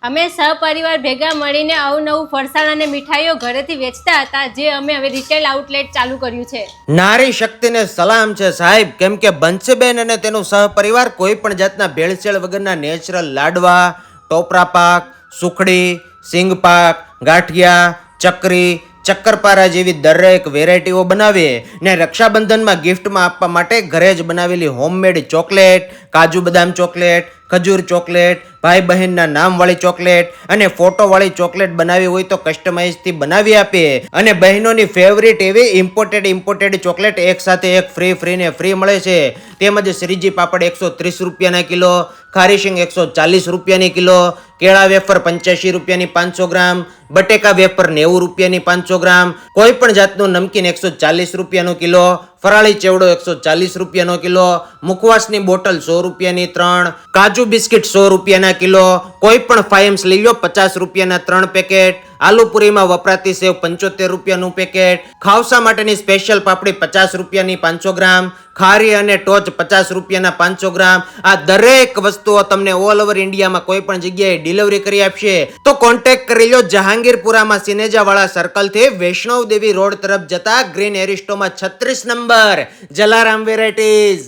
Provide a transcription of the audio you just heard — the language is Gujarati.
અમે સહપરિવાર ભેગા મળીને અવનવું ફરસાણ અને મીઠાઈઓ ઘરેથી વેચતા હતા, જે અમે હવે રિટેલ આઉટલેટ ચાલુ કર્યું છે. નારી શક્તિને સલામ છે સાહેબ, કેમ કે બંસીબેન અને તેનું સહપરિવાર કોઈ પણ જાતના ભેળસેળ વગરના નેચરલ લાડવા, ટોપરા પાક, સુખડી, સિંગ પાક, ગાંઠિયા, ચકરી, ચક્કરપારા જેવી દરેક વેરાયટીઓ બનાવે ને રક્ષાબંધનમાં ગિફ્ટમાં આપવા માટે ઘરે જ બનાવેલી હોમમેડ ચોકલેટ, કાજુ બદામ ચોકલેટ, ખજૂર ચોકલેટ, ભાઈ બહેનના નામવાળી ચોકલેટ અને ફોટોવાળી ચોકલેટ બનાવી હોય તો કસ્ટમાઇઝથી બનાવી આપે. અને બહેનોની ફેવરિટ એવી ઇમ્પોર્ટેડ ચોકલેટ એક સાથે એક ફ્રી ને ફ્રી મળે છે. તેમજ શ્રીજી પાપડ 130 રૂપિયાના કિલો, ખારીશિંગ 140 રૂપિયાની કિલો, કેળા વેફર 85 રૂપિયાની 500 ગ્રામ, બટેકા વેફર 90 રૂપિયાની 500 ગ્રામ, કોઈ પણ જાતનું નમકીન 140 રૂપિયાનો કિલો, ફરાળી ચેવડો 140 રૂપિયાનો કિલો, મુખવાસની બોટલ 100 રૂપિયાની 3, કાજુ બિસ્કિટ 100 રૂપિયાના કિલો, કોઈ પણ ફાયમ્સ લઈ લો 50 રૂપિયાના 3 પેકેટ, આલુપુરીમાં વપરાતી સેવ 75 રૂપિયાનું પેકેટ, ખાવસા માટેની સ્પેશિયલ પાપડી 50 રૂપિયાની 500 ગ્રામ, ખારી અને ટોચ 50 રૂપિયાના 500 ગ્રામ. આ દરેક વસ્તુઓ તમને ઓલ ઓવર ઇન્ડિયામાં કોઈ પણ જગ્યાએ ડિલિવરી કરી આપશે. તો કોન્ટેક્ટ કરી લો જહાંગીરપુરામાં સિનેજાવાળા સર્કલથી વૈષ્ણવ દેવી રોડ તરફ જતા ગ્રીન એરિસ્ટોમાં 36 નંબર જલારામ વેરાયટીઝ.